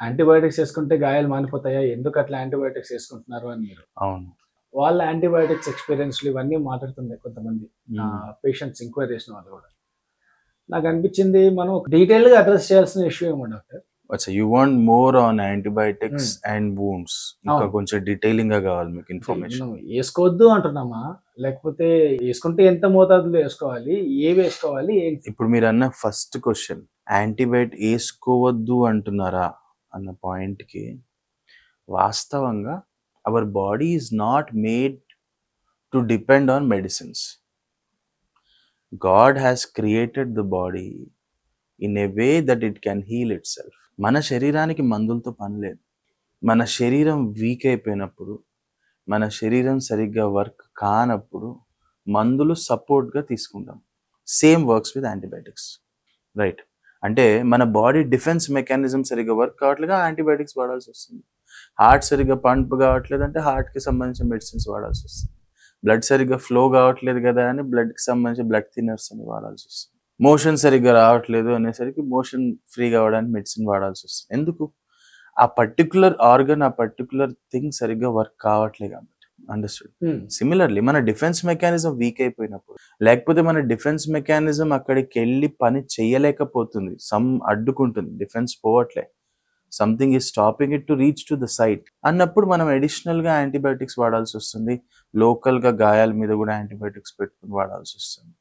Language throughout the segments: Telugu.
యాంటీబయోటిక్స్ ఏసుకుంటే గాయాలు మానిపోతాయా? ఎందుకట్లా యాంటీబయోటిక్స్ ఏసుకుంటున్నారు అని మీరు. అవును. వాళ్ళ యాంటీబయోటిక్స్ ఎక్స్‌పీరియన్స్‌లు ఇవన్నీ మాట్లాడుతుండే కొంతమంది హ్మ్. పేషెంట్స్ ఎంక్వైరీ చేసిన వాళ్ళు గూడా. నాకనిపించింది మనం డీటెయిల్‌గా అడ్రెస్ చేయాల్సిన ఇష్యూ ఏమో డాక్టర్. అచ్చా! You want more on antibiotics and wounds. ఇంకా అవును. కొంచెం డీటెయిలింగ్‌గా కావాలి మీకు అంటే ఇన్ఫర్మేషన్. మనం ఏసుకోవద్దు అంటున్నామా? లేకపోతే ఏసుకుంటే ఎంత మోతాదులో ఏసుకోవాలి? ఏవేసుకోవాలి? ఏంటి? ఇప్పుడు మీరన్న ఫస్ట్ క్వెషన్ ఏసుకోవద్దు అంటున్నారా అన్న పాయింట్‌కి వాస్తవంగా our body is not made to depend on medicines. God has created the body in a way that it can heal itself. మన శరీరానికి మందులతో పని లేదు. మన శరీరం వీక్ అయిపోయినప్పుడు, మన శరీరం సరిగ్గా వర్క్ కానప్పుడు మందులు సపోర్ట్‌గా తీసుకుంటాం. Same works with antibiotics. Right. అంటే మన బాడీ డిఫెన్స్ మెకానిజం సరిగ్గా వర్క్ కావట్లేగా యాంటీబయాటిక్స్ వాడాల్సొస్తుంది. హార్ట్ సరిగ్గా పంప్ కావట్లేదంటే హార్ట్‌కి సంబంధించిన మెడిసిన్స్ వాడాల్సొస్తుంది. బ్లడ్ సరిగ్గా ఫ్లో కావట్లేదు కదా అని బ్లడ్‌కి సంబంధించిన బ్లడ్ థిన్నర్స్ అని వాడాల్సొస్తుంది. మోషన్ సరిగ్గా రావట్లేదు అనేసరికి మోషన్ ఫ్రీ కావడానికి మెడిసిన్ వాడాల్సొస్తుంది. ఎందుకు? ఆ పర్టిక్యులర్ ఆర్గన్, ఆ పర్టిక్యులర్ థింగ్ సరిగ్గా వర్క్ కావట్లే కాబట్టి. అండర్‌స్టూడ్. సిమిలర్‌లీ మన డిఫెన్స్ మెకానిజం వీక్ అయిపోయినప్పుడు, లేకపోతే మన డిఫెన్స్ మెకానిజం అక్కడికెళ్ళి పని చేయలేకపోతుంది. అడ్డుకుంటుంది. డిఫెన్స్ పోవట్లే. Something is stopping it to reach to the site అన్నప్పుడు మనం అడిషనల్‌గా యాంటీబయాటిక్స్ వాడాల్సొస్తుంది. లోకల్‌గా గాయాల మీద కూడా యాంటీబయాటిక్స్ పెట్టుకొని వాడాల్సొస్తుంది.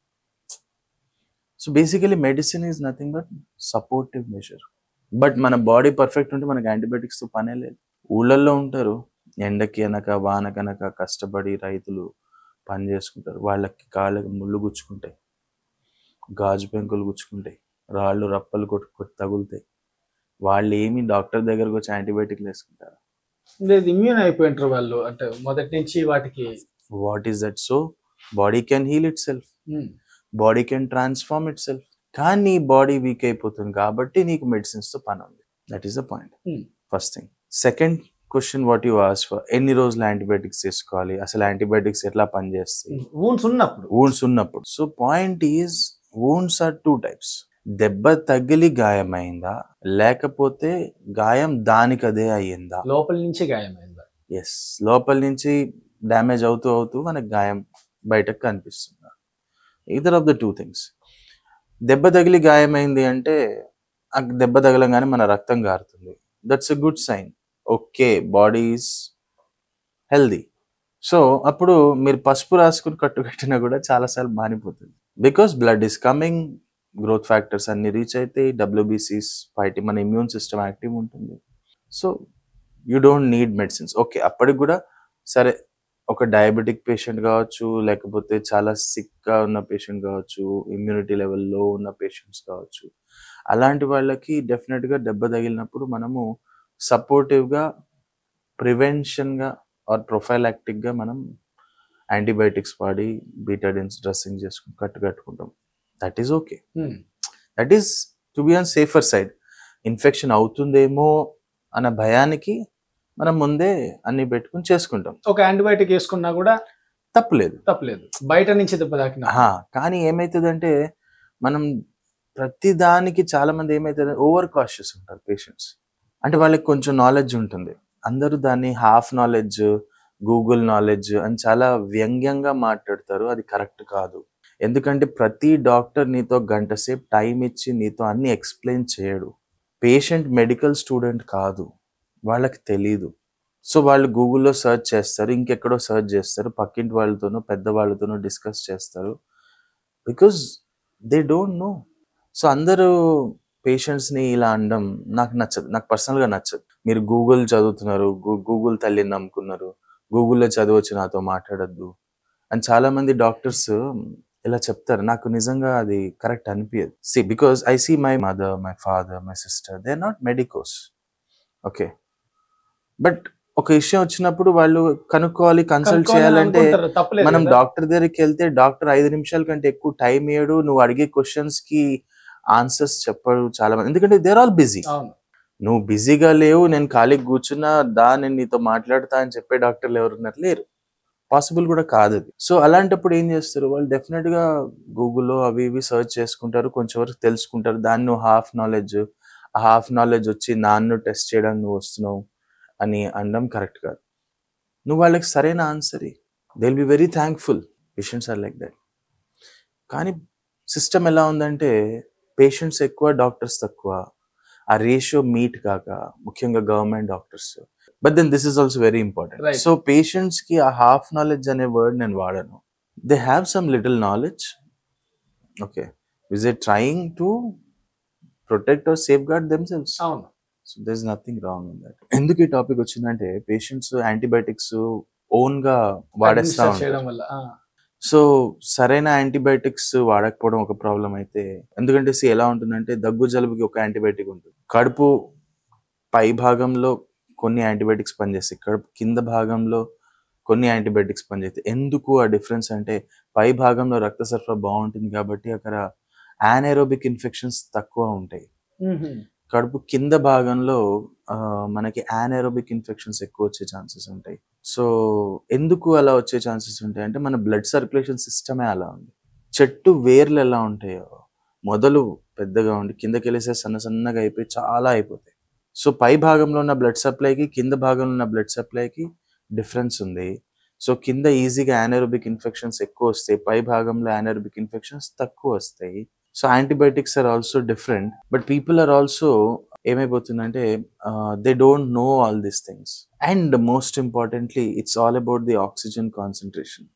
So basically medicine is nothing but supportive measure. But మన బాడీ పర్ఫెక్ట్ ఉంటే మనకి యాంటీబయాటిక్స్‌తో పనే లేదు. ఊళ్ళల్లో ఉంటారు. ఎండకి అనక, వానకనక కష్టపడి రైతులు పని చేసుకుంటారు. వాళ్ళకి కాళ్ళకి ముళ్ళు గుచ్చుకుంటాయి. గాజు పెంకులు గుచ్చుకుంటాయి. రాళ్ళు రప్పలు కొట్టి కొట్టి తగులుతాయి. వాళ్ళేమి డాక్టర్ దగ్గరకొచ్చి యాంటీబయాటిక్‌లు ఏసుకుంటారా? లేదు ఇమ్యూన్ అయిపోయింటారు వాళ్ళు. అంటే మొదటి నుంచి వాటికి. What is that? So body can heal itself. Body can transform itself. కానీ నీ బాడీ వీక్ అయిపోతుంది కాబట్టి నీకు మెడిసిన్స్‌తో పనుంది. That is the point. First thing. Second question what you asked for, ఎన్ని రోజులు యాంటీబయాటిక్స్ తీసుకోవాలి? అసలు యాంటీబయాటిక్స్ ఎట్లా పనిచేస్తాయి? వూండ్స్ ఉన్నప్పుడు. So point is wounds are 2 types. దెబ్బ తగిలి గాయమైందా? లేకపోతే గాయం దానికదే అయ్యిందా? లోపల నుంచి గాయమైందా? యెస్. లోపల నుంచి డ్యామేజ్ అవుతూ అవుతూ మనకు గాయం బయటకు కనిపిస్తుంది. Either of the 2 things. దెబ్బ తగిలి గాయమైంది అంటే ఆ దెబ్బ తగలంగానే మన రక్తం గారుతుంది. That's a good sign. Okay, body is healthy. So అప్పుడు మీరు పసుపు రాసుకుని కట్టుకట్టినా కూడా చాలాసార్లు మానిపోతుంది. Because blood is coming, growth factors అన్ని రీచ్ అయితే, డబ్ల్యూబీసీస్ ఫైటింగ్, మన ఇమ్యూన్ సిస్టమ్ యాక్టివ్ ఉంటుంది. So you don't need medicines. Okay, అప్పటికి కూడా సరే ఒక డయాబెటిక్ పేషెంట్ కావచ్చు, లేకపోతే చాలా సిక్గా ఉన్న పేషెంట్ కావచ్చు, ఇమ్యూనిటీ లెవెల్ లో ఉన్న పేషెంట్స్ కావచ్చు, అలాంటి వాళ్ళకి డెఫినెట్గా దెబ్బ తగిలినప్పుడు మనము సపోర్టివ్గా, ప్రివెన్షన్గా ఆర్ ప్రొఫైలాక్టిక్గా మనం యాంటీబయాటిక్స్ వాడి బీటాడిన్స్ డ్రెస్సింగ్ చేసుకుని కట్టుకుంటాం. That is okay. That is to be on safer side. Infection అవుతుందేమో అన్న భయానికి మనం ముందే అన్ని పెట్టుకుని చేసుకుంటాం. ఒక యాంటీబయాటిక్ వేసుకున్నా కూడా తప్పులేదు. బయట నుంచి దెబ్బ తాకినా. కానీ ఏమవుతుందంటే మనం ప్రతి దానికి చాలా మంది ఏమవుతుంది, ఓవర్ కాషియస్ ఉంటారు పేషెంట్స్. అంటే వాళ్ళకి కొంచెం నాలెడ్జ్ ఉంటుంది. అందరూ దాన్ని హాఫ్ నాలెడ్జ్, గూగుల్ నాలెడ్జ్ అని చాలా వ్యంగ్యంగా మాట్లాడతారు. అది కరెక్ట్ కాదు. ఎందుకంటే ప్రతి డాక్టర్ నీతో గంట సేపు టైం ఇచ్చి నీతో అన్ని ఎక్స్ప్లెయిన్ చేయడు. పేషెంట్ మెడికల్ స్టూడెంట్ కాదు, వాళ్ళకి తెలీదు. సో వాళ్ళు గూగుల్లో సెర్చ్ చేస్తారు, ఇంకెక్కడో సెర్చ్ చేస్తారు, పక్కింటి వాళ్ళతోనో పెద్దవాళ్ళతోనో డిస్కస్ చేస్తారు. Because they don't no. So అందరూ పేషెంట్స్ని ఇలా అనడం నాకు నచ్చదు, నాకు పర్సనల్గా నచ్చదు. మీరు గూగుల్ చదువుతున్నారు, గూగుల్ తల్లిని నమ్ముకున్నారు, గూగుల్లో చదివచ్చి నాతో మాట్లాడద్దు అని చాలామంది డాక్టర్స్ ఇలా చెప్తారు. నాకు నిజంగా అది కరెక్ట్ అనిపించదు. Because I see my mother, my father, my sister, they are not medicos. Okay, but ఒక విషయం వచ్చినప్పుడు వాళ్ళు కనుక్కోవాలి, కన్సల్ట్ చేయాలంటే మనం డాక్టర్ దగ్గరికి వెళ్తే డాక్టర్ 5 నిమిషాల కంటే ఎక్కువ టైం ఇయ్యడు. నువ్వు అడిగే క్వశ్చన్స్ కి ఆన్సర్స్ చెప్పడు చాలా మంది, ఎందుకంటే దే ఆర్ ఆల్ బిజీ. నువ్వు బిజీగా లేవు, నేను ఖాళీగా కూర్చున్నా నేను నీతో మాట్లాడతా అని చెప్పే డాక్టర్లు ఎవరున్నారు? లేరు. పాసిబుల్ కూడా కాదు అది. సో అలాంటప్పుడు ఏం చేస్తారు వాళ్ళు, డెఫినెట్ గా గూగుల్లో అవి ఇవి సర్చ్ చేసుకుంటారు, కొంచెం వరకు తెలుసుకుంటారు. దాన్ని నువ్వు హాఫ్ నాలెడ్జ్, హాఫ్ నాలెడ్జ్ వచ్చి నాన్ను టెస్ట్ చేయడానికి నువ్వు వస్తున్నావు అని అనడం కరెక్ట్ కాదు. నువ్వు వాళ్ళకి సరైన answer they will be very thankful. Patients are like that. కానీ సిస్టమ్ ఎలా ఉందంటే పేషెంట్స్ ఎక్కువ, డాక్టర్స్ తక్కువ. ఆ రేషియో మీట్ కాక, ముఖ్యంగా government doctors. But then this is also very important. Right. So patients కి ఆ హాఫ్ నాలెడ్జ్ అనే వర్డ్ నేను వాడను. They have some little knowledge. Okay, is they trying to protect or safeguard themselves. అవును. So there is nothing wrong in that. ఎందుకు ఈ టాపిక్ వచ్చిందంటే పేషెంట్స్ యాంటీబయాటిక్స్ ఓన్ గా వాడేస్తా Administer ఉంటారు. చేయడం వల్ల సో సరైన యాంటీబయాటిక్స్ వాడకపోవడం ఒక ప్రాబ్లం అయితే, ఎందుకంటే ఎలా ఉంటుందంటే దగ్గు జలుబుకి ఒక యాంటీబయాటిక్ ఉంటుంది, కడుపు పై భాగంలో కొన్ని యాంటీబయాటిక్స్ పనిచేస్తాయి, కడుపు కింద భాగంలో కొన్ని యాంటీబయాటిక్స్ పనిచేస్తాయి. ఎందుకు ఆ డిఫరెన్స్ అంటే పై భాగంలో రక్త సరఫరా బాగుంటుంది కాబట్టి అక్కడ యానైరోబిక్ ఇన్ఫెక్షన్స్ తక్కువ ఉంటాయి. కడుపు కింద భాగంలో మనకి యానైరోబిక్ ఇన్ఫెక్షన్స్ ఎక్కువ వచ్చే ఛాన్సెస్ ఉంటాయి. సో ఎందుకు అలా వచ్చే ఛాన్సెస్ ఉంటాయి అంటే మన బ్లడ్ సర్క్యులేషన్ సిస్టమే అలా ఉంది. చెట్టు వేర్లు ఎలా ఉంటాయో మొదలు పెద్దగా ఉండి కిందకి వెళ్ళేసే సన్న సన్నగా అయిపోయి చాలా అయిపోతాయి. సో పై భాగంలో ఉన్న బ్లడ్ సప్లైకి కింద భాగంలో ఉన్న బ్లడ్ సప్లైకి డిఫరెన్స్ ఉంది. సో కింద ఈజీగా యానైరోబిక్ ఇన్ఫెక్షన్స్ ఎక్కువ వస్తాయి, పై భాగంలో యానైరోబిక్ ఇన్ఫెక్షన్స్ తక్కువ వస్తాయి. So antibiotics are also different, but people are also ఏమైపోతుందంటే they don't know all these things. And most importantly it's all about the oxygen concentration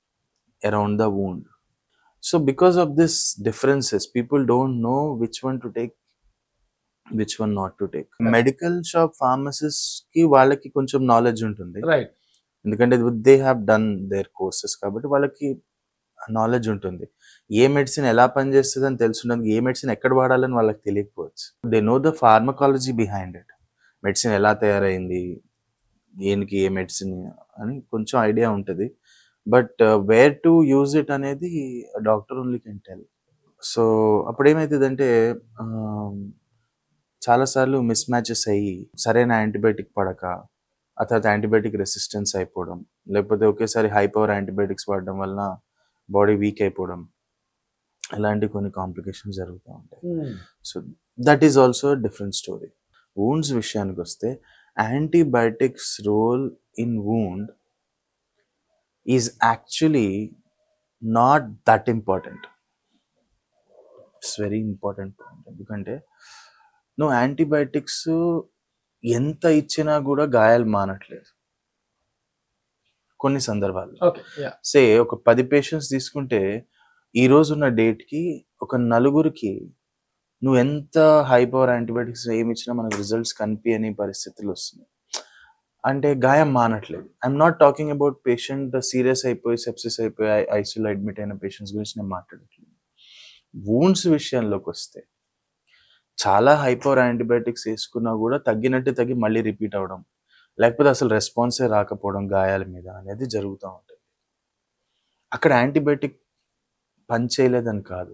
around the wound. So because of this differences, people don't know which one to take, which one not to take. Medical shop pharmacist కి వాళ్ళకి కొంచెం నాలెడ్జ్ ఉంటుంది, రైట్. ఎందుకంటే they have done their courses కాబట్టి వాళ్ళకి నాలెడ్జ్ ఉంటుంది. ఏ మెడిసిన్ ఎలా పనిచేస్తుంది అని తెలుసుండదు, ఏ మెడిసిన్ ఎక్కడ వాడాలని వాళ్ళకి తెలియకపోవచ్చు. They know the pharmacology behind it, medicine ఎలా తయారైంది, దేనికి ఏ మెడిసిన్ అని కొంచెం ఐడియా ఉంటుంది. But where to use it అనేది doctor only can tell. So అప్పుడు ఏమవుతుందంటే చాలాసార్లు మిస్ మ్యాచెస్ అయ్యి సరైన యాంటీబయాటిక్ పడక ఆ తర్వాత యాంటీబయాటిక్ రెసిస్టెన్స్ అయిపోవడం, లేకపోతే ఒకేసారి హై పవర్ యాంటీబయాటిక్స్ వాడడం వలన బాడీ వీక్ అయిపోవడం, ఇలాంటి కొన్ని కాంప్లికేషన్స్ జరుగుతూ ఉంటాయి. So that is also different story. Wounds విషయానికి వస్తే antibiotics role in wound is actually not that important. It's very important point. ఎందుకంటే నువ్వు యాంటీబయాటిక్స్ ఎంత ఇచ్చినా కూడా గాయాలు మానట్లేదు కొన్ని సందర్భాల్లో. సే ఒక 10 పేషెంట్స్ తీసుకుంటే ఈ రోజు ఉన్న డేట్కి ఒక 4 నువ్వు ఎంత హై పవర్ యాంటీబయాటిక్స్ ఏమి ఇచ్చినా మనకు రిజల్ట్స్ కనిపించని పరిస్థితులు వస్తున్నాయి. అంటే గాయం మానట్లేదు. I'm not talking about patient serious అయిపోయి సెప్సిస్ అయిపోయి ఐసీయూలో అడ్మిట్ అయిన పేషెంట్స్ గురించి నేను మాట్లాడట్లేదు. వూండ్స్ విషయంలోకి వస్తే చాలా హై పవర్ యాంటీబయాటిక్స్ వేసుకున్నా కూడా తగ్గినట్టు తగ్గి మళ్ళీ రిపీట్ అవ్వడం, లేకపోతే అసలు రెస్పాన్సే రాకపోవడం గాయాల మీద అనేది జరుగుతూ ఉంటుంది. అక్కడ యాంటీబయాటిక్ పని చేయలేదని కాదు,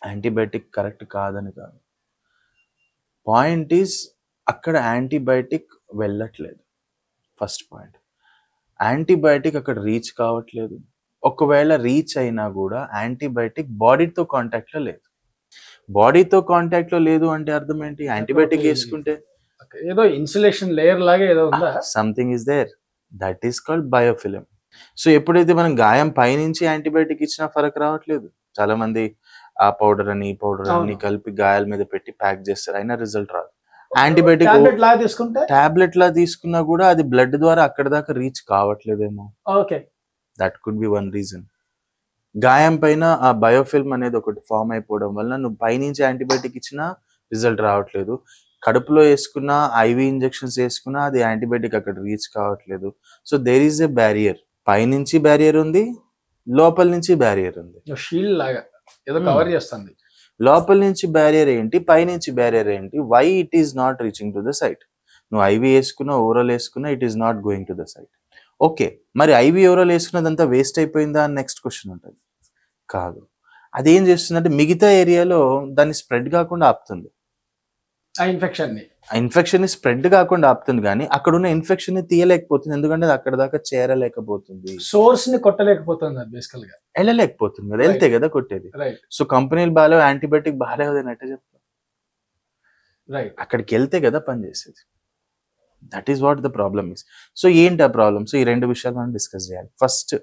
యాంటీబయాటిక్ కరెక్ట్ కాదని కాదు. పాయింట్ ఈజ్ అక్కడ యాంటీబయాటిక్ వెళ్ళట్లేదు. ఫస్ట్ పాయింట్, యాంటీబయాటిక్ అక్కడ రీచ్ కావట్లేదు. ఒకవేళ రీచ్ అయినా కూడా యాంటీబయాటిక్ బాడీతో కాంటాక్ట్లో లేదు. బాడీతో కాంటాక్ట్లో లేదు అంటే అర్థం ఏంటి? యాంటీబయాటిక్ వేసుకుంటే ఏదో ఇన్సులేషన్ లేయర్ లాగా ఏదో ఉందా, something is there, that is called biofilm. So ఎప్పుడైతే మనం గాయం పైనుంచి యాంటీబయాటిక్ ఇచ్చినా ఫరక్ రావట్లేదు. చాలా మంది ఆ పౌడర్ అని ఈ పౌడర్ అని కలిపి గాయాల మీద పెట్టి ప్యాక్ చేస్తారు, అయినా రిజల్ట్ రాదు. యాంటీబయాటిక్ టాబ్లెట్ లా తీసుకున్నా కూడా అది బ్లడ్ ద్వారా అక్కడ దాకా రీచ్ కావట్లేదేమో. Okay, that could be one reason. గాయం పైన ఆ బయోఫిల్మ్ అనేది ఒకటి ఫామ్ అయిపోవడం వల్ల నువ్వు పైనుంచి యాంటీబయాటిక్ ఇచ్చినా రిజల్ట్ రావట్లేదు. కడుపులో వేసుకున్నా ఐవి ఇంజెక్షన్స్ వేసుకున్నా అది యాంటీబయాటిక్ అక్కడ రీచ్ కావట్లేదు. So there is a barrier. పైనుంచి బ్యారియర్ ఉంది, లోపల నుంచి బ్యారియర్ ఉంది. షీల్డ్ లాగా ఏదో కవర్ చేస్తుంది. లోపల నుంచి బ్యారియర్ ఏంటి, పైనుంచి బ్యారియర్ ఏంటి? Why it is not reaching to the site? నువ్వు ఐవి వేసుకున్నా ఓవరాల్ వేసుకున్నా it is not going to the site. Okay, మరి ఐవి ఓవరాల్ వేసుకున్నదంతా వేస్ట్ అయిపోయిందా అని నెక్స్ట్ క్వశ్చన్ ఉంటుంది. కాదు, అదేం చేస్తుందంటే మిగతా ఏరియాలో దాన్ని స్ప్రెడ్ కాకుండా ఆపుతుంది. ఆ ఇన్ఫెక్షన్ ని స్ప్రెడ్ కాకుండా ఆపుతుంది, కానీ అక్కడ ఉన్న ఇన్ఫెక్షన్ ని తీయలేకపోతుంది. ఎందుకంటే అది అక్కడ దాకా చేరలేకపోతుంది, సోర్స్ ని కొట్టలేకపోతుంది, బేసికల్ గా వెళ్ళలేకపోతుంది కదా, వెళ్తే కదా కొట్టేది. సో కంపెనీలు బాగాలేవు, యాంటీబయాటిక్ బాగాలేవు అని అంటే చెప్తాం. రైట్. అక్కడికి వెళ్తే కదా పని చేసేది. That is what the problem is. So ఏంటి ఆ ప్రాబ్లమ్? సో ఈ 2 విషయాలు మనం డిస్కస్ చేయాలి. ఫస్ట్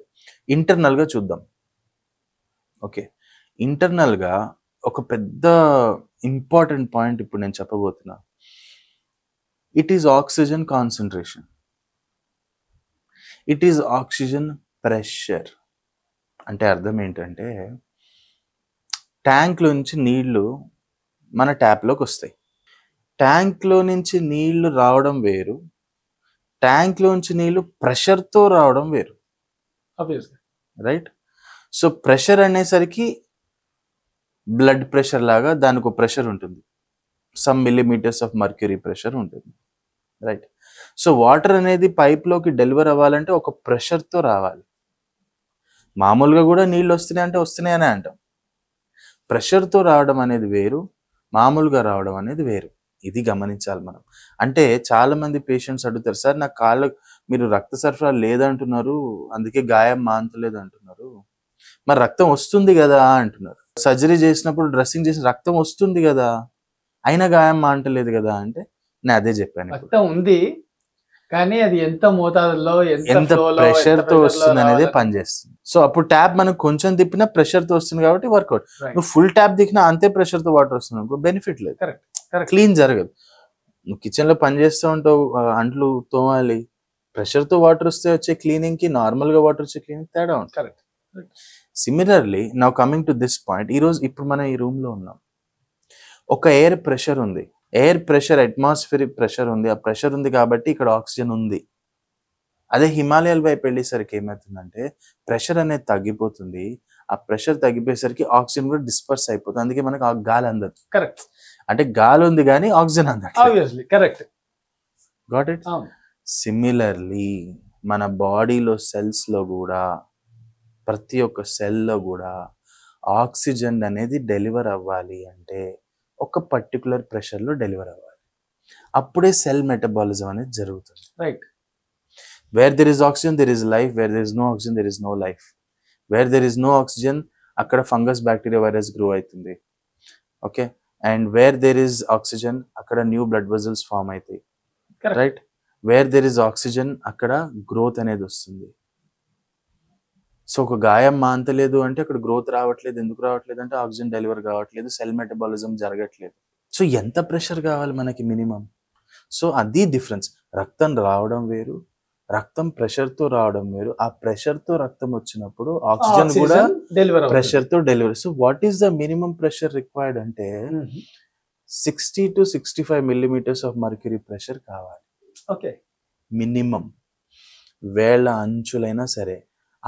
ఇంటర్నల్గా చూద్దాం. ఓకే, ఇంటర్నల్గా ఒక పెద్ద ఇంపార్టెంట్ పాయింట్ ఇప్పుడు నేను చెప్పబోతున్నా. It is oxygen concentration, it is oxygen pressure. అంటే అర్థం ఏంటంటే ట్యాంక్లో నుంచి నీళ్లు మన ట్యాప్లోకి వస్తాయి. ట్యాంక్లో నుంచి నీళ్లు రావడం వేరు, ట్యాంక్లో నుంచి నీళ్లు ప్రెషర్తో రావడం వేరు. ఆబ్వియస్లీ. రైట్. సో ప్రెషర్ అనేసరికి బ్లడ్ ప్రెషర్ లాగా దానికి ఒక ప్రెషర్ ఉంటుంది, some millimetres of mercury pressure ఉంటుంది. రైట్. సో వాటర్ అనేది పైప్లోకి డెలివర్ అవ్వాలంటే ఒక ప్రెషర్తో రావాలి. మామూలుగా కూడా నీళ్ళు వస్తున్నాయి అంటే వస్తున్నాయనే అంటాం. ప్రెషర్తో రావడం అనేది వేరు, మామూలుగా రావడం అనేది వేరు. ఇది గమనించాలి మనం. అంటే చాలా మంది పేషెంట్స్ అడుగుతారు, సార్ నా కాళ్ళ మీరు రక్త సరఫరా లేదంటున్నారు, అందుకే గాయం మాంతలేదు అంటున్నారు, మరి రక్తం వస్తుంది కదా అంటున్నారు. సర్జరీ చేసినప్పుడు డ్రెస్సింగ్ చేసిన రక్తం వస్తుంది కదా, అయినా గాయం మాంటలేదు కదా అంటే నేను అదే చెప్పాను. రక్తం ఉంది కానీ అది ఎంత మోతాదులో ఎంత ప్రెషర్ తో వస్తుంది అనేది పనిచేస్తుంది. సో అప్పుడు ట్యాప్ మనకు కొంచెం తిప్పినా ప్రెషర్ తో వస్తుంది కాబట్టి వర్కౌట్. నువ్వు ఫుల్ ట్యాప్ దిక్కినా అంతే ప్రెషర్ తో వాటర్ వస్తుంది, బెనిఫిట్ లేదు, క్లీన్ జరగదు. నువ్వు కిచెన్ లో పని చేస్తూ ఉంటావు, అంట్లు తోమాలి, ప్రెషర్ తో వాటర్ వస్తే వచ్చే క్లీనింగ్ కి నార్మల్ గా వాటర్ వచ్చే క్లీనింగ్ తేడా ఉంటుంది. Similarly now coming to this point, ఇప్పుడు మనం ఈ రూమ్ లో ఉన్నాం, ఒక ఎయిర్ ప్రెషర్ ఉంది, ఎయిర్ ప్రెషర్ అట్మాస్ఫియరిక్ ప్రెషర్ ఉంది, ఆ ప్రెషర్ ఉంది కాబట్టి ఇక్కడ ఆక్సిజన్ ఉంది. అదే హిమాలయాల వైపు వెళ్ళేసరికి ఏమవుతుందంటే ప్రెషర్ అనేది తగ్గిపోతుంది, ఆ ప్రెషర్ తగ్గిపోయేసరికి ఆక్సిజన్ కూడా డిస్పర్స్ అయిపోతుంది, అందుకే మనకు ఆ గాలి అందదు. కరెక్ట్. అంటే గాలి ఉంది కానీ ఆక్సిజన్ అందదు. కరెక్ట్. Got it. సిమిలర్లీ మన బాడీలో సెల్స్ లో కూడా ప్రతి ఒక్క సెల్లో కూడా ఆక్సిజన్ అనేది డెలివర్ అవ్వాలి అంటే ఒక పర్టికులర్ ప్రెషర్లో డెలివర్ అవ్వాలి, అప్పుడే సెల్ మెటబాలిజం అనేది జరుగుతుంది. Right. Where there is oxygen there is life, where there is no oxygen there is no life. Where there is no oxygen అక్కడ ఫంగస్, బ్యాక్టీరియా, వైరస్ గ్రో అవుతుంది. Okay. And where there is oxygen అక్కడ న్యూ బ్లడ్ వెజల్స్ ఫామ్ అవుతాయి. Right. Where there is oxygen అక్కడ గ్రోత్ అనేది వస్తుంది. సో ఒక గాయం మాంతలేదు అంటే అక్కడ గ్రోత్ రావట్లేదు. ఎందుకు రావట్లేదు అంటే ఆక్సిజన్ డెలివర్ కావట్లేదు, సెల్ మెటబాలిజం జరగట్లేదు. సో ఎంత ప్రెషర్ కావాలి మనకి మినిమం? సో అది డిఫరెన్స్. రక్తం రావడం వేరు, రక్తం ప్రెషర్తో రావడం వేరు. ఆ ప్రెషర్తో రక్తం వచ్చినప్పుడు ఆక్సిజన్ కూడా ప్రెషర్తో delivery. So what is the minimum pressure required అంటే 60 to 65 millimeters of mercury pressure కావాలి. ఓకే. మినిమం. వేళ అంచులైనా సరే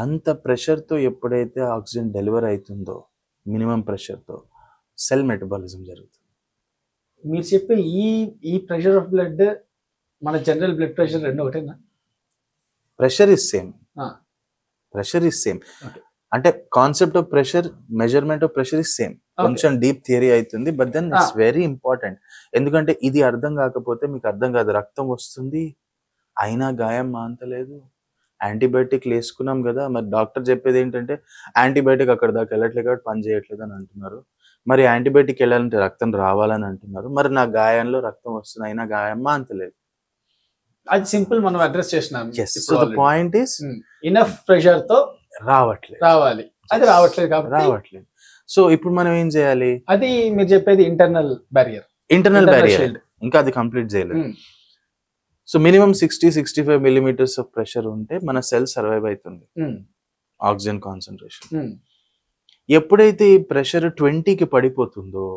అంత ప్రెషర్తో ఎప్పుడైతే ఆక్సిజన్ డెలివర్ అవుతుందో మినిమం ప్రెషర్తో సెల్ మెటబాలిజం జరుగుతుంది. మీరు చెప్పే ఈ ప్రెషర్ ఆఫ్ బ్లడ్ మన జనరల్ బ్లడ్ ప్రెషర్ రెండు ఒకటేనా? Pressure is same. Pressure is same. అంటే concept of pressure, measurement of pressure is same. కొంచెం డీప్ థియరీ అవుతుంది, but then it's very important. ఎందుకంటే ఇది అర్థం కాకపోతే మీకు అర్థం కాదు. రక్తం వస్తుంది అయినా గాయం మాంతలేదు, యాంటీబయాటిక్ వేసుకున్నాం కదా, మరి డాక్టర్ చెప్పేది ఏంటంటే యాంటీబయాటిక్ అక్కడ దాకా వెళ్ళట్లేదు కాబట్టి పని చేయట్లేదు అని అంటున్నారు. మరి యాంటీబయాటిక్ వెళ్ళాలంటే రక్తం రావాలని అంటున్నారు. మరి నా గాయంలో రక్తం వస్తుంది అయినా గాయం మాంతలేదు. అది సింపుల్, మనం అడ్రస్ చేసినాం. So the point is enough pressure తో రావాలి, అది రావట్లేదు కాబట్టి రావట్లేదు. సో ఇప్పుడు మనం ఏం చేయాలి? అది మీరు చెప్పేది ఇంటర్నల్ బ్యారియర్. ఇంకా అది కంప్లీట్ చేయలేదు. So minimum 60-65 millimeters of pressure ఉంటే మన సెల్ సర్వైవ్ అవుతుంది. ఆక్సిజన్ కాన్సన్ట్రేషన్ ఎప్పుడైతే ఈ ప్రెషర్ 20కి పడిపోతుందో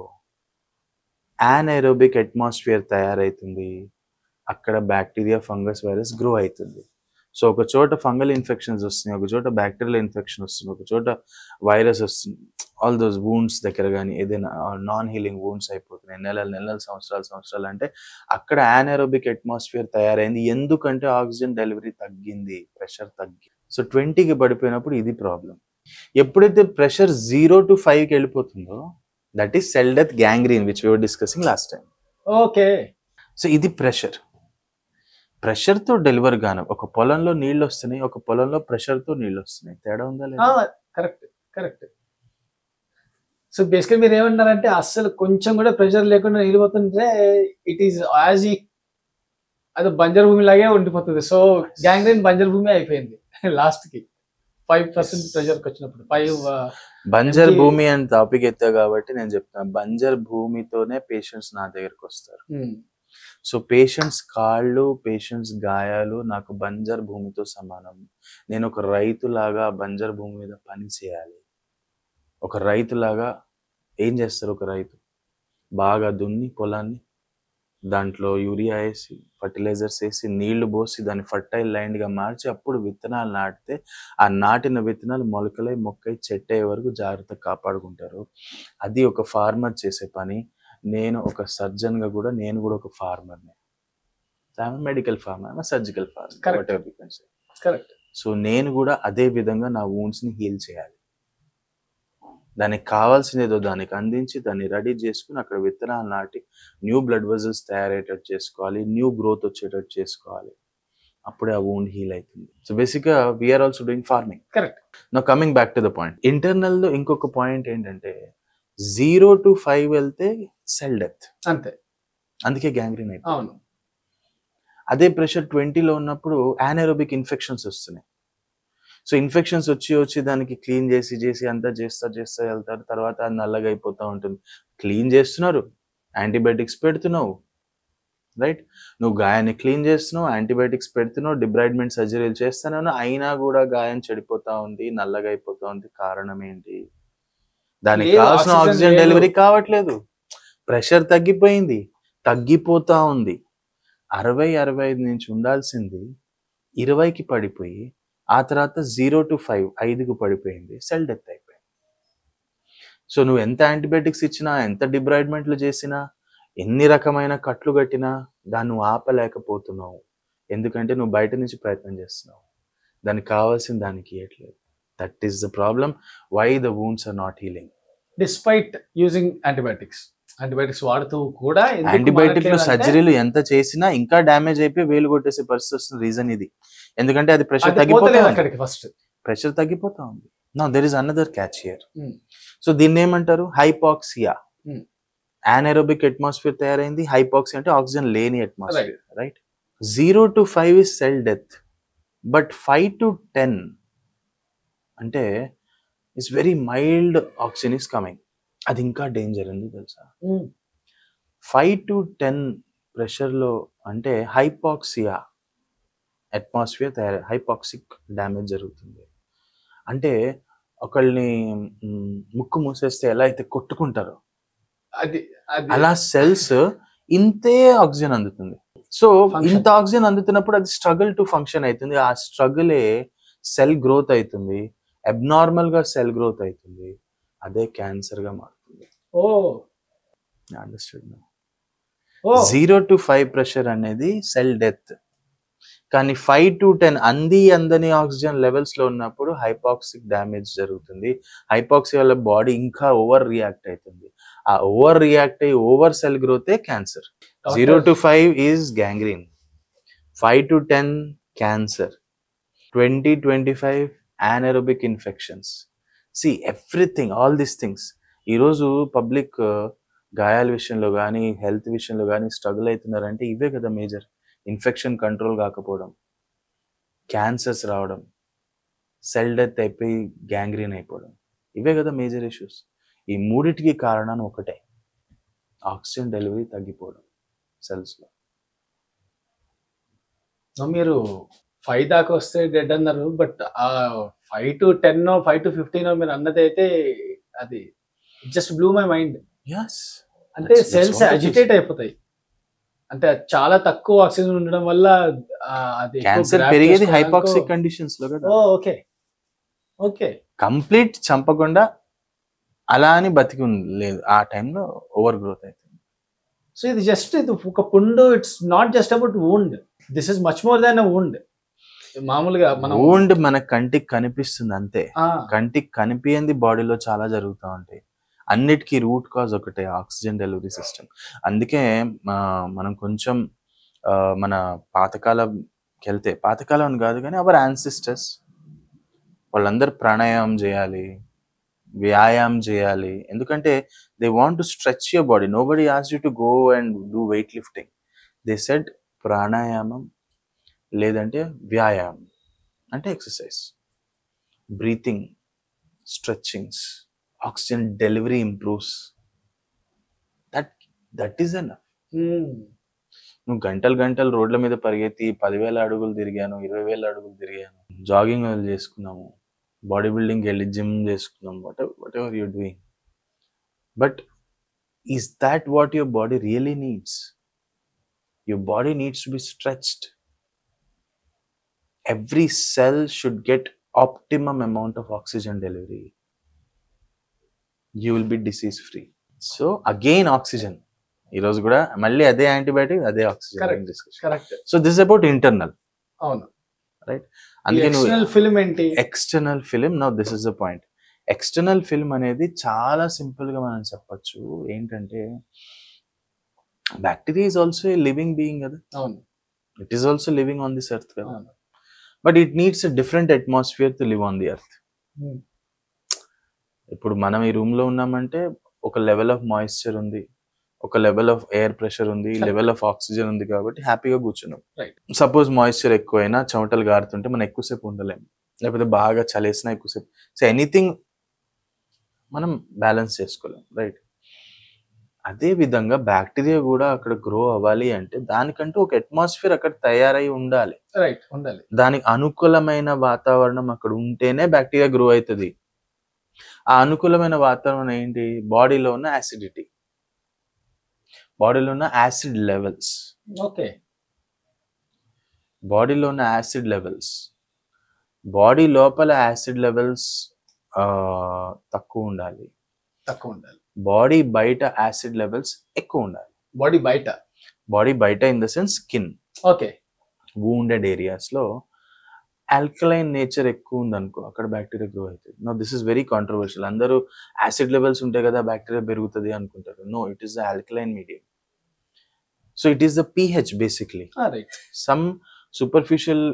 యానైరోబిక్ అట్మాస్ఫియర్ తయారైతుంది. అక్కడ బ్యాక్టీరియా, ఫంగస్, వైరస్ గ్రో అవుతుంది. సో ఒక చోట ఫంగల్ ఇన్ఫెక్షన్స్ వస్తున్నాయి, ఒక చోట బ్యాక్టీరియల్ ఇన్ఫెక్షన్ వస్తుంది, ఒక చోట వైరస్ వస్తుంది. ఆల్ దోస్ వూండ్స్ దగ్గర కానీ ఏదైనా నాన్ హీలింగ్ వూండ్స్ అయిపోతున్నాయి. నెలలు సంవత్సరాలు అంటే అక్కడ యానైరోబిక్ అట్మాస్ఫియర్ తయారైంది. ఎందుకంటే ఆక్సిజన్ డెలివరీ తగ్గింది, ప్రెషర్ తగ్గింది. సో 20కి పడిపోయినప్పుడు ఇది ప్రాబ్లం. ఎప్పుడైతే ప్రెషర్ 0 to 5కి వెళ్ళిపోతుందో that is cell death, gangrene, which we were discussing last time. Okay. So ఇది ప్రెషర్తో డెలివర్ గాను. ఒక పొలంలో నీళ్ళు వస్తున్నాయి, ఒక పొలంలో ప్రెషర్తో నీళ్ళు వస్తున్నాయి. తేడా ఉందా లేదా? కరెక్ట్. సో బేసికల్ మీరు ఏమన్నారంటే అస్సలు కొంచెం కూడా ప్రెషర్ లేకుండా వెళ్ళిపోతుంటే ఇట్ ఈస్ యాజ్ అది బంజర్ భూమి లాగే ఉండిపోతుంది. సో గ్యాంగ్రీన్ బంజర్ భూమి అయిపోయింది లాస్ట్ కి 5% ప్రెషర్ వచ్చినప్పుడు 5 బంజర్ భూమి అని టాపిక్ ఎత్తా కాబట్టి నేను చెప్తాను, బంజర్ భూమితోనే పేషెంట్స్ నా దగ్గరకు వస్తారు. సో పేషెంట్స్ కాళ్ళు, పేషెంట్స్ గాయాలు నాకు బంజర్ భూమితో సమానం. నేను ఒక రైతులాగా బంజర్ భూమి మీద పని చేయాలి. ఒక రైతులాగా ఏం చేస్తారు? ఒక రైతు బాగా దున్ని పొలాన్ని, దాంట్లో యూరియా వేసి, ఫర్టిలైజర్స్ వేసి, నీళ్లు పోసి, దాన్ని ఫర్టైల్ ల్యాండ్గా మార్చి అప్పుడు విత్తనాలు నాటితే ఆ నాటిన విత్తనాలు మొలకలై మొక్కై చెట్టయ్యే వరకు జాగ్రత్తగా కాపాడుకుంటారు. అది ఒక ఫార్మర్ చేసే పని. నేను ఒక సర్జన్గా కూడా నేను కూడా ఒక ఫార్మర్ని. Medical farmer, surgical farmer, correct. So నేను కూడా అదే విధంగా నా wounds-ని హీల్ చేయాలి. దానికి కావాల్సింది ఏదో దానికి అందించి దాన్ని రెడీ చేసుకుని అక్కడ విత్తనాలు నాటి న్యూ బ్లడ్ వెజల్స్ తయారయ్యేటట్టు చేసుకోవాలి, న్యూ గ్రోత్ వచ్చేటట్టు చేసుకోవాలి. అప్పుడే ఆ wound హీల్ అవుతుంది. సో బేసిక్గా we are also doing farming. Correct. Now coming back to the point, ఇంటర్నల్లో ఇంకొక పాయింట్ ఏంటంటే 0 to 5 వెళ్తే సెల్ డెత్, అంతే. అందుకే గ్యాంగ్రీన్ అయిపోయింది. అవును. అదే ప్రెషర్ 20లో ఉన్నప్పుడు యానెరోబిక్ ఇన్ఫెక్షన్స్ వస్తున్నాయి. సో ఇన్ఫెక్షన్స్ వచ్చి దానికి క్లీన్ చేసి అంతా చేస్తా వెళ్తారు. తర్వాత అది నల్లగా అయిపోతూ ఉంటుంది. క్లీన్ చేస్తున్నారు, యాంటీబయాటిక్స్ పెడుతున్నావు, రైట్? నువ్వు గాయాన్ని క్లీన్ చేస్తున్నావు, యాంటీబయాటిక్స్ పెడుతున్నావు, డిబ్రైడ్మెంట్ సర్జరీలు చేస్తున్నావు, అయినా కూడా గాయం చెడిపోతా ఉంది, నల్లగా అయిపోతా ఉంది. కారణం ఏంటి? దానికి కావాల్సిన ఆక్సిజన్ డెలివరీ కావట్లేదు. ప్రెషర్ తగ్గిపోతా ఉంది. 60-65 నుంచి ఉండాల్సింది 20కి పడిపోయి ఆ తర్వాత 0 to 5 5కు పడిపోయింది. సెల్ డెత్ అయిపోయింది. సో నువ్వు ఎంత యాంటీబయాటిక్స్ ఇచ్చినా, ఎంత డిబ్రైడ్మెంట్లు చేసినా, ఎన్ని రకమైన కట్లు కట్టినా దాన్ని నువ్వు ఆపలేకపోతున్నావు. ఎందుకంటే నువ్వు బయట నుంచి ప్రయత్నం చేస్తున్నావు, దానికి కావాల్సిన దానికి ఇవ్వట్లేదు. That is the problem. Why the wounds are not healing despite using antibiotics వాడుతూ కూడా యాంటీబయాటిక్లు సర్జరీలు ఎంత చేసినా ఇంకా డ్యామేజ్ అయిపోయి వేలు కొట్టేసే పరిస్థితి వస్తుంది. రీజన్ ఇది. ఎందుకంటే అది ప్రెషర్ తగ్గిపోతా ఉంది. Now there is another catch here. So దీన్ని ఏమంటారు? హైపాక్సియా. యానెరోబిక్ అట్మాస్ఫియర్ తయారైంది. హైపాక్సియా అంటే ఆక్సిజన్ లేని atmosphere, right? 0 to 5 is cell death, but 5 to 10 అంటే it's very mild oxygen is coming. అది ఇంకా డేంజర్ ఎందుకు తెలుసా? 5 to 10 ప్రెషర్లో అంటే హైపాక్సియా అట్మాస్ఫియర్ హైపాక్సిక్ డ్యామేజ్ జరుగుతుంది. అంటే ఒకళ్ళని ముక్కు మూసేస్తే ఎలా అయితే కొట్టుకుంటారో అలా సెల్స్ ఇంతే ఆక్సిజన్ అందుతుంది. సో ఇంత ఆక్సిజన్ అందుతున్నప్పుడు అది స్ట్రగుల్ టు ఫంక్షన్ అవుతుంది. ఆ స్ట్రగులే సెల్ గ్రోత్ అవుతుంది. అబ్నార్మల్ గా సెల్ గ్రోత్ అవుతుంది. అదే క్యాన్సర్ గా మారుతుంది. అండర్స్టూడ్? 0 to 5 ప్రెషర్ అనేది సెల్ డెత్. కానీ 5 to 10 అందని ఆక్సిజన్ లెవెల్స్ లో ఉన్నప్పుడు హైపాక్సిక్ డ్యామేజ్ జరుగుతుంది. హైపాక్సియా వల్ల బాడీ ఇంకా ఓవర్ రియాక్ట్ అవుతుంది. ఆ ఓవర్ రియాక్ట్ అయ్యి ఓవర్ సెల్ గ్రోతే cancer. 0 to 5 is gangrene, 5 to 10 cancer, 20-25 anaerobic infections. See everything, all these things. ఈరోజు పబ్లిక్ గాయాల విషయంలో కానీ హెల్త్ విషయంలో కానీ స్ట్రగుల్ అవుతున్నారంటే ఇవే కదా మేజర్. ఇన్ఫెక్షన్ కంట్రోల్ కాకపోవడం, క్యాన్సర్స్ రావడం, సెల్ డెత్ అయిపోయి గ్యాంగ్రీన్ అయిపోవడం, ఇవే కదా మేజర్ ఇష్యూస్. ఈ మూడిటికి కారణం ఒకటే, ఆక్సిజన్ డెలివరీ తగ్గిపోవడం సెల్స్లో. మీరు 5 దాకా వస్తే డెడ్ అన్నారు, బట్ 5 to 10 5 to 15 మీరు అన్నది అయితే అది జస్ట్ బ్లూ మై మైండ్. అంటే సెల్స్ అజిటేట్ అయిపోతాయి. అంటే చాలా తక్కువ ఆక్సిజన్ ఉండడం వల్ల అది క్యాన్సర్ పెరిగేది హైపాక్సిక్ కండిషన్స్ లో కదా. Okay okay. కంప్లీట్ చంపకుండా అలా అని బతికి లేదు, ఆ టైంలో ఓవర్ గ్రోత్ అవుతుంది. సో ఇది జస్ట్ ఇది ఒక పుండు. It's not just about wound, this is much more than a wound. మామూలుగా వూండ్ మన కంటికి కనిపిస్తుంది అంతే. కంటికి కనిపించింది బాడీలో చాలా జరుగుతూ ఉంటాయి. అన్నిటికీ రూట్ కాజ్ ఒకటే, ఆక్సిజన్ డెలివరీ సిస్టమ్. అందుకే మనం కొంచెం మన పాతకాలంకి వెళ్తే, పాతకాలం కాదు కానీ అవర్ యాన్సిస్టర్స్ వాళ్ళందరూ ప్రాణాయామం చేయాలి, వ్యాయామం చేయాలి. ఎందుకంటే they want to stretch your body. Nobody asked you to go and do weight lifting. They said ప్రాణాయామం లేదంటే వ్యాయామం అంటే exercise, breathing, stretchings, oxygen delivery improves. That is enough. నువ్వు గంటలు రోడ్ల మీద పరిగెత్తి 10,000 అడుగులు తిరిగాను, 20,000 అడుగులు తిరిగాను, జాగింగ్ చేసుకున్నాము, బాడీ బిల్డింగ్కి వెళ్ళి జిమ్ చేసుకున్నాము, what ever you're doing, but is that what your body really needs? Your body needs to be stretched. Every cell should get optimum amount of oxygen delivery. You will be disease free. So again oxygen, ఈ రోజు కూడా మళ్ళీ అదే యాంటీబయాటిక్, అదే oxygen discussion. So this about internal. అవును, రైట్. అందుకే ఎక్స్టర్నల్ ఫిల్మ్ ఏంటి? External film. Now this is the point. External film అనేది చాలా సింపుల్ గా మనం చెప్పొచ్చు. ఏంటంటే bacteria is also a living being కదా. అవును, it is also living on this earth కదా. But it needs a different atmosphere to live on the earth. ఇప్పుడు మనం ఈ రూమ్ లో ఉన్నామంటే ఒక లెవెల్ ఆఫ్ మాయిశ్చర్ ఉంది, ఒక లెవెల్ ఆఫ్ ఎయిర్ ప్రెషర్ ఉంది, లెవెల్ ఆఫ్ ఆక్సిజన్ ఉంది, కాబట్టి హ్యాపీగా కూర్చున్నాం. సపోజ్ మాయిశ్చర్ ఎక్కువైనా, చెమటలు గారుతుంటే మనం ఎక్కువసేపు ఉండలేము, లేకపోతే బాగా చలేసినా ఎక్కువసేపు. సో ఎనీథింగ్ మనం బ్యాలెన్స్ చేసుకోలేం, రైట్. అదే విధంగా బ్యాక్టీరియా కూడా అక్కడ గ్రో అవ్వాలి అంటే దానికంటూ ఒక అట్మాస్ఫియర్ అక్కడ తయారై ఉండాలి, రైట్, ఉండాలి. దానికి అనుకూలమైన వాతావరణం అక్కడ ఉంటేనే బ్యాక్టీరియా గ్రో అవుతుంది. ఆ అనుకూలమైన వాతావరణం ఏంటి? బాడీలో ఉన్న యాసిడిటీ, బాడీలో ఉన్న యాసిడ్ లెవెల్స్. ఓకే, బాడీలో ఉన్న యాసిడ్ లెవెల్స్, బాడీ లోపల యాసిడ్ లెవెల్స్ తక్కువ ఉండాలి, బాడీ బయట యాసిడ్ లెవెల్స్ ఎక్కువ ఉండాలి. బాడీ బయట in the sense skin, okay, wounded areas లో ఆల్కలైన్ నేచర్ ఎక్కువ ఉంది అనుకో, అక్కడ బ్యాక్టీరియా గ్రో అవుతుంది. No this is very controversial. అందరూ యాసిడ్ లెవెల్స్ ఉంటాయి కదా బ్యాక్టీరియా పెరుగుతుంది అనుకుంటారు. No, it is the alkaline medium. So it is the pH basically. Some superficial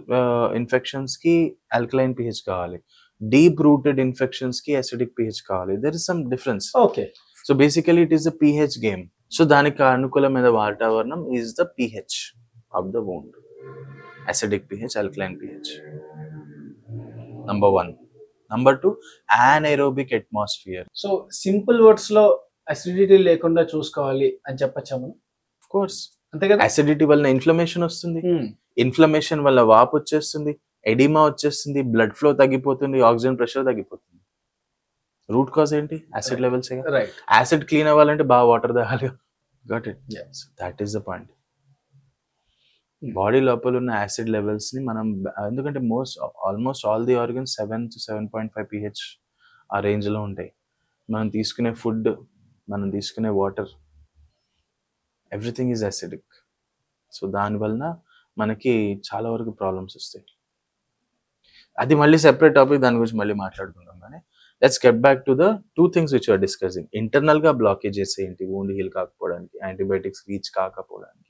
infections కి ఆల్కలైన్ pH కావాలి, డీప్ రూటెడ్ ఇన్ఫెక్షన్స్ కి అసిడిక్ pH కావాలి. There is some difference. Okay, so basically it is the pH game. So దానికి అనుకూలమైన వాతావరణం is the pH of the wound. acidic pH, alkaline pH. Number 1. Number 2, anaerobic atmosphere. So simple words లో అసిడిటీ లేకుండా చూసుకోవాలి అని చెప్పచ్చా మనం? ఆఫ్ కోర్స్, అంతే కదా. అసిడిటీ వల్ల ఇన్ఫ్లమేషన్ వస్తుంది, ఇన్ఫ్లమేషన్ వల్ల వాపు వచ్చేస్తుంది, ఎడిమా వచ్చేస్తుంది, బ్లడ్ ఫ్లో తగ్గిపోతుంది, ఆక్సిజన్ ప్రెషర్ తగ్గిపోతుంది. రూట్ కాజ్ ఏంటి? Acid levels. యాసిడ్ క్లీన్ అవ్వాలంటే బాగా వాటర్ తాగాలి. Got it. So that is the point. Body లోపల ఉన్న యాసిడ్ లెవెల్స్ ని మనం, ఎందుకంటే almost all the organs 7 to 7.5 pH ఆ రేంజ్ లో ఉంటాయి. మనం తీసుకునే ఫుడ్, మనం తీసుకునే water, everything is acidic. So దానివలన మనకి చాలా వరకు ప్రాబ్లమ్స్ వస్తాయి. అది మళ్ళీ సెపరేట్ టాపిక్, దాని గురించి మళ్ళీ మాట్లాడుకుందాం. కానీ let's get back to the 2 things which we are discussing. Internal గా బ్లాకేజెస్ ఏంటి, వూండ్ హీల్ కాకపోవడానికి, యాంటీబయాటిక్స్ రీచ్ కాకపోవడానికి.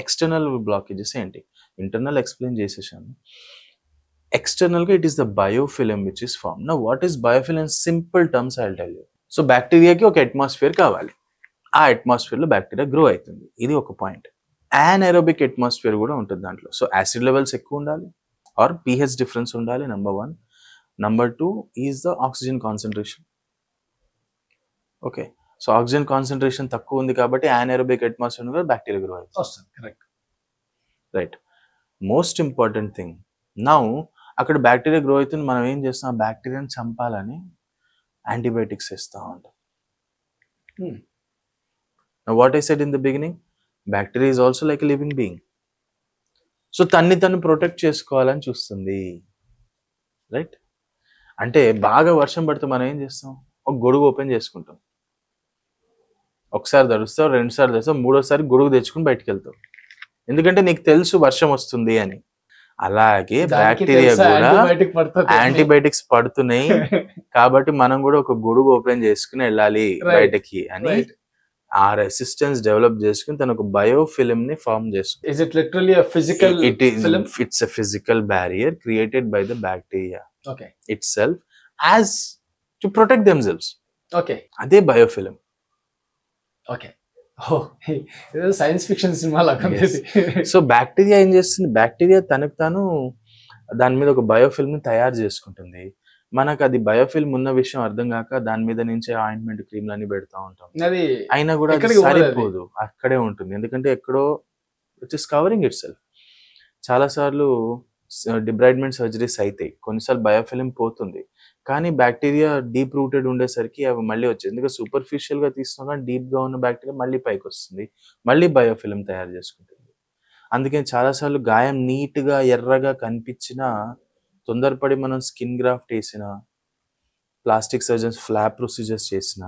ఎక్స్టర్నల్ బ్లాకేజెస్ ఏంటి? ఇంటర్నల్ ఎక్స్ప్లెయిన్ చేసేసాను. ఎక్స్టర్నల్ గా it is the biofilm which is form. Now what is biofilm? Simple terms I will tell you. So బ్యాక్టీరియాకి ఒక అట్మాస్ఫియర్ కావాలి, ఆ అట్మాస్ఫియర్ లో బ్యాక్టీరియా గ్రో అవుతుంది. ఇది ఒక పాయింట్. యానెరోబిక్ అట్మాస్ఫియర్ కూడా ఉంటుంది దాంట్లో. సో యాసిడ్ లెవెల్స్ ఎక్కువ ఉండాలి ఆర్ pH డిఫరెన్స్ ఉండాలి, number 1. Number 2 is the oxygen concentration. Okay, so oxygen concentration తక్కువ ఉంది కాబట్టి యానెరోబిక్ అట్మాస్ఫియర్ కూడా బ్యాక్టీరియా గ్రో అవుతుంది. Correct, right. Most important thing, now అక్కడ బ్యాక్టీరియా గ్రో అవుతుంది, మనం ఏం చేస్తాం? ఆ బ్యాక్టీరియాని చంపాలని యాంటీబయాటిక్స్ ఇస్తూ ఉంటాం. What I said in the beginning, bacteria is also like a living being. So తను ప్రొటెక్ట్ చేసుకోవాలని చూస్తుంది, రైట్. అంటే బాగా వర్షం పడితే మనం ఏం చేస్తాం? ఒక గొడుగు ఓపెన్ చేసుకుంటాం, ఒకసారి తడుస్తావు, 2 సార్లు తడుస్తావు, 3వ సారి గొడుగు తెచ్చుకుని బయటకు వెళ్తావు, ఎందుకంటే నీకు తెలుసు వర్షం వస్తుంది అని. అలాగే బ్యాక్టీరియా కూడా యాంటీబయాటిక్స్ పడుతున్నాయి కాబట్టి మనం కూడా ఒక గొడుగు ఓపెన్ చేసుకుని వెళ్ళాలి బయటకి అని ఆ రెసిస్టెన్స్ డెవలప్ చేసుకుని తన ఒక బయోఫిలిం ని ఫార్మ్ చేసుకుంది. Is it literally a physical film? It's a physical barrier created by the bacteria okay. itself as to protect themselves. Okay అదే బయోఫిలిం. ఓకే. సైన్స్ ఫిక్షన్ సినిమా లాగా. సో బ్యాక్టీరియా ఏం చేస్తుంది, బ్యాక్టీరియా తనకు తాను దాని మీద ఒక బయోఫిల్మ్ ని తయారు చేసుకుంటుంది. మనకు అది బయోఫిల్మ్ ఉన్న విషయం అర్థం కాక దాని మీద నుంచే ఆయింట్మెంట్ క్రీమ్లు అన్ని పెడతా ఉంటాం. అది అయినా కూడా అది సరిపోదు, అక్కడే ఉంటుంది. ఎందుకంటే ఎక్కడో it is covering it self. చాలా సార్లు డిబ్రైడ్మెంట్ సర్జరీస్ అవుతాయి, కొన్నిసార్లు బయోఫిలిం పోతుంది, కానీ బ్యాక్టీరియా డీప్ రూటెడ్ ఉండేసరికి అవి మళ్ళీ వచ్చేది. ఎందుకంటే సూపర్ఫిషియల్ గా తీస్తున్నా కానీ డీప్ గా ఉన్న బ్యాక్టీరియా మళ్ళీ పైకి వస్తుంది, మళ్ళీ బయోఫిలిం తయారు చేసుకుంటుంది. అందుకని చాలాసార్లు గాయం నీట్ గా ఎర్రగా కనిపించినా తొందరపడి మనం స్కిన్ గ్రాఫ్ట్ వేసిన, ప్లాస్టిక్ సర్జన్స్ ఫ్లాప్ ప్రొసీజర్స్ చేసిన,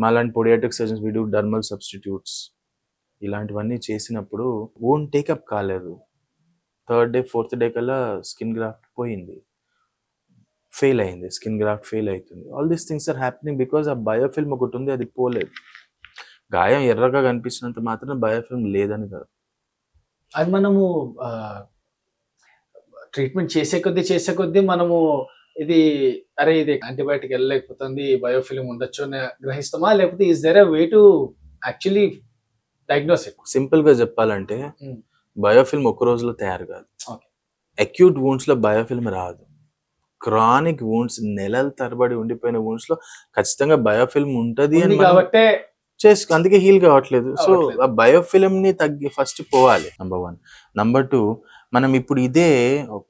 మాలాంటి పొడియాట్రిక్ సర్జన్స్ వీడు డర్మల్ సబ్స్టిట్యూట్స్ ఇలాంటివన్నీ చేసినప్పుడు ఓన్ టేకప్ కాలేదు. 3rd డే 4th డే కల్లా స్కిన్ గ్రాఫ్ట్ పోయింది, ఫెయిల్ అయింది, స్కిన్ గ్రాఫ్ట్ ఫెయిల్ అవుతుంది. All these things are happening because ఆ బయోఫిల్మ్ ఒకటి ఉంది, అది పోలేదు. గాయం ఎర్రగా కనిపించినంత మాత్రం బయోఫిల్మ్ లేదని కాదు. అది మనము ట్రీట్మెంట్ చేసే కొద్దీ మనము ఇది అరే ఇది యాంటీబయాటిక్ వెళ్ళలేకపోతుంది, బయోఫిలిం ఉండొచ్చు అని గ్రహిస్తామా, లేకపోతే is there a way to actually diagnose it? Simple గా చెప్పాలంటే బయోఫిల్మ్ ఒక్క రోజులో తయారు కాదు. అక్యూట్ వూండ్స్ లో బయోఫిల్మ్ రాదు. క్రానిక్ వూండ్స్, నెలల తరబడి ఉండిపోయిన వూండ్స్ లో ఖచ్చితంగా బయోఫిల్మ్ ఉంటది అని కాబట్టి అందుకే హీల్ కావట్లేదు. సో ఆ బయోఫిలిం ని ఫస్ట్ పోవాలి, నంబర్ 1. నంబర్ 2, మనం ఇప్పుడు ఇదే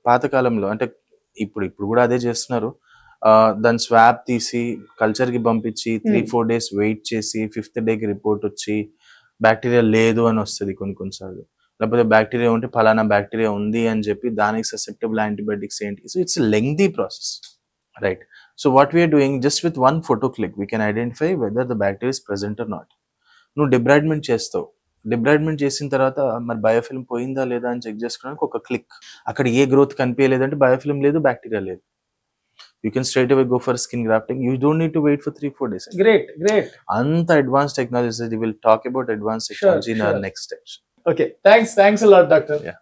పాతకాలంలో అంటే ఇప్పుడు కూడా అదే చేస్తున్నారు. దాని స్వాబ్ తీసి కల్చర్ కి పంపించి 3-4 డేస్ వెయిట్ చేసి 5th డేకి రిపోర్ట్ వచ్చి బ్యాక్టీరియా లేదు అని వస్తుంది కొన్నిసార్లు. లేకపోతే బ్యాక్టీరియా ఉంటే ఫలానా బ్యాక్టీరియా ఉంది అని చెప్పి దానికి ససెప్టబుల్ యాంటీబయాటిక్స్ ఏంటి. So it's lengthy process, right? So what we are doing, just with one photo click we can identify whether the bacteria is present or not. నువ్వు డిబ్రైడ్మెంట్ చేస్తావు, డిబ్రైడ్మెంట్ చేసిన తర్వాత మరి బయోఫిల్మ్ పోయిందా లేదా అని చెక్ చేసుకోవడానికి ఒక క్లిక్, అక్కడ ఏ గ్రోత్ కనిపించలేదంటే బయోఫిల్మ్ లేదు, బ్యాక్టీరియా లేదు. You can straight away go for skin grafting. You don't need to wait for 3-4 days. Great. Anta advanced technologies, we will talk about advanced technology in our next section. Okay, thanks a lot, doctor. Yeah.